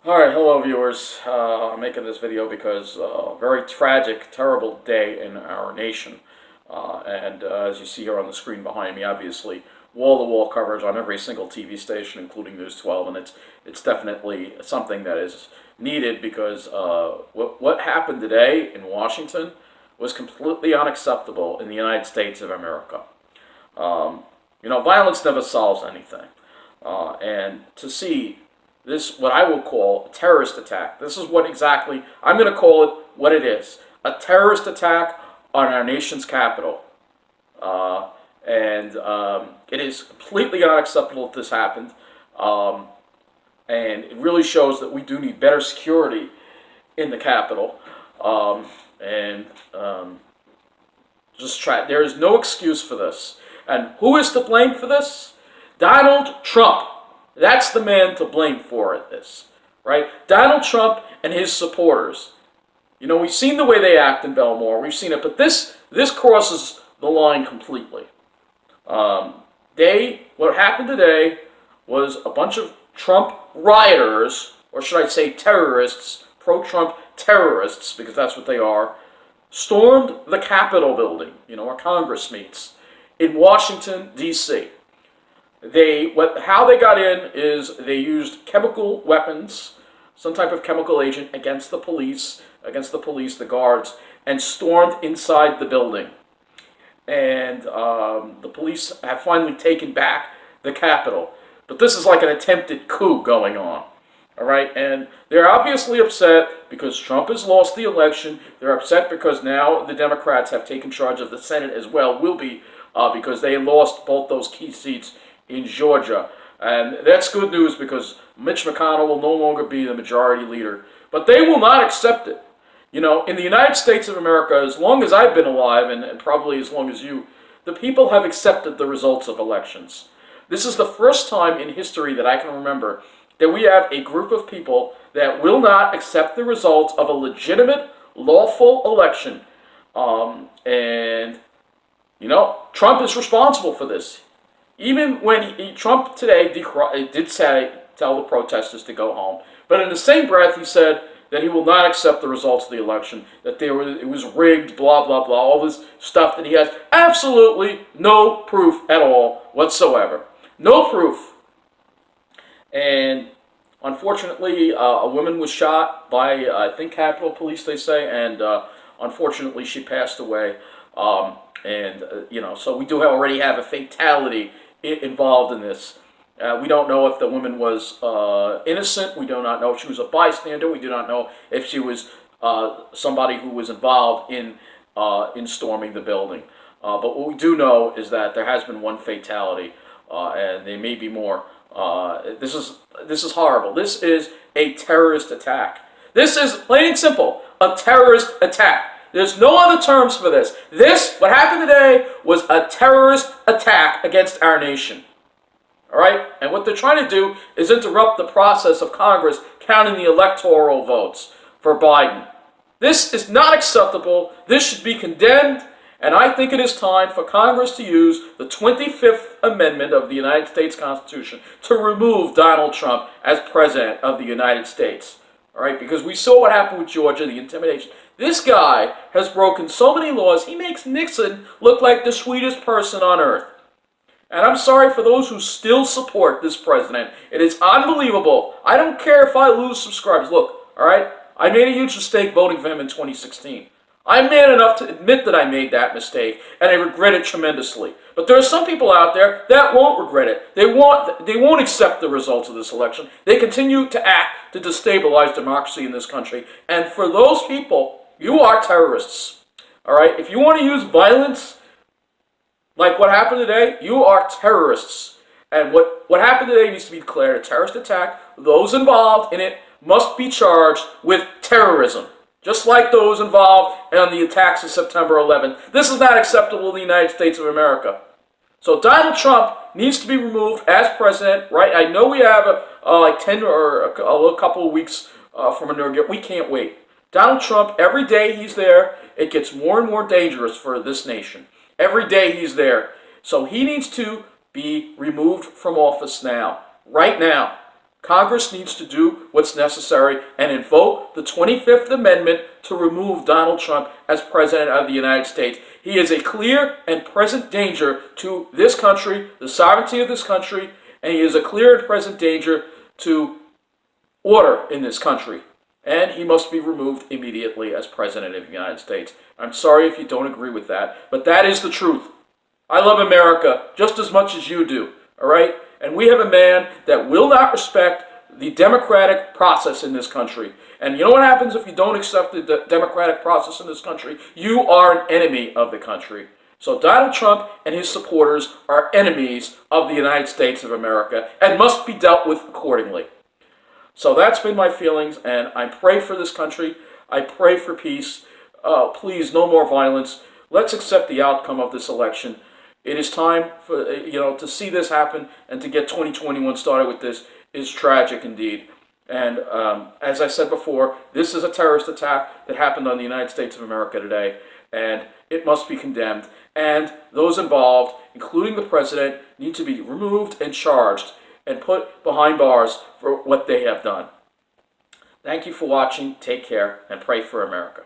Alright, hello viewers. I'm making this video because a very tragic, terrible day in our nation. As you see here on the screen behind me, obviously, wall-to-wall coverage on every single TV station, including News 12, and it's definitely something that is needed because what happened today in Washington was completely unacceptable in the United States of America. Violence never solves anything. And to see this, what I will call a terrorist attack. This is what exactly, I'm going to call it what it is. A terrorist attack on our nation's capital. It is completely unacceptable that this happened. And it really shows that we do need better security in the capital. There is no excuse for this. And who is to blame for this? Donald Trump. That's the man to blame for this, right? Donald Trump and his supporters. We've seen the way they act in Belmore. We've seen it, but this crosses the line completely. What happened today was a bunch of Trump rioters, or should I say terrorists, pro-Trump terrorists, because that's what they are, stormed the Capitol building, where Congress meets, in Washington, D.C. How they got in is they used chemical weapons, some type of chemical agent against the police, the guards, and stormed inside the building. And the police have finally taken back the Capitol. But this is like an attempted coup going on. All right, and they're obviously upset because Trump has lost the election. They're upset because now the Democrats have taken charge of the Senate as well, because they lost both those key seats in Georgia. And that's good news because Mitch McConnell will no longer be the majority leader. But they will not accept it. In the United States of America, as long as I've been alive, and probably as long as you, the people have accepted the results of elections. This is the first time in history that I can remember that we have a group of people that will not accept the results of a legitimate, lawful election. Trump is responsible for this. Even when Trump today did tell the protesters to go home, but in the same breath he said that he will not accept the results of the election, that it was rigged, blah, blah, blah, all this stuff that he has absolutely no proof at all whatsoever. No proof. And unfortunately, a woman was shot by, I think, Capitol Police, they say, and unfortunately she passed away. So we do already have a fatality involved in this. We don't know if the woman was innocent. We do not know if she was a bystander. We do not know if she was somebody who was involved in storming the building. But what we do know is that there has been one fatality, and there may be more. This is horrible. This is a terrorist attack. This is plain and simple a terrorist attack. There's no other terms for this. What happened today, was a terrorist attack against our nation. All right? And what they're trying to do is interrupt the process of Congress counting the electoral votes for Biden. This is not acceptable. This should be condemned. And I think it is time for Congress to use the 25th Amendment of the United States Constitution to remove Donald Trump as President of the United States. All right? Because we saw what happened with Georgia, the intimidation. This guy has broken so many laws, he makes Nixon look like the sweetest person on earth. And I'm sorry for those who still support this president. It is unbelievable. I don't care if I lose subscribers. Look, all right? I made a huge mistake voting for him in 2016. I'm man enough to admit that I made that mistake, and I regret it tremendously. But there are some people out there that won't regret it. They won't accept the results of this election. They continue to act to destabilize democracy in this country. And for those people, you are terrorists. All right? If you want to use violence like what happened today, you are terrorists. And what happened today needs to be declared a terrorist attack. Those involved in it must be charged with terrorism, just like those involved in the attacks of September 11th. This is not acceptable in the United States of America. So Donald Trump needs to be removed as president, right? I know we have like 10 or a couple of weeks from inauguration. We can't wait. Donald Trump, every day he's there, it gets more and more dangerous for this nation. Every day he's there. So he needs to be removed from office now, right now. Congress needs to do what's necessary and invoke the 25th Amendment to remove Donald Trump as President of the United States. He is a clear and present danger to this country, the sovereignty of this country, and he is a clear and present danger to order in this country. And he must be removed immediately as President of the United States. I'm sorry if you don't agree with that, but that is the truth. I love America just as much as you do, all right? And we have a man that will not respect the democratic process in this country. And you know what happens if you don't accept the democratic process in this country? You are an enemy of the country. So Donald Trump and his supporters are enemies of the United States of America and must be dealt with accordingly. So that's been my feelings, and I pray for this country. I pray for peace. Please, no more violence. Let's accept the outcome of this election. It is time for to see this happen, and to get 2021 started with this is tragic indeed. And as I said before, this is a terrorist attack that happened on the United States of America today, and it must be condemned. And those involved, including the president, need to be removed and charged and put behind bars for what they have done. Thank you for watching. Take care and pray for America.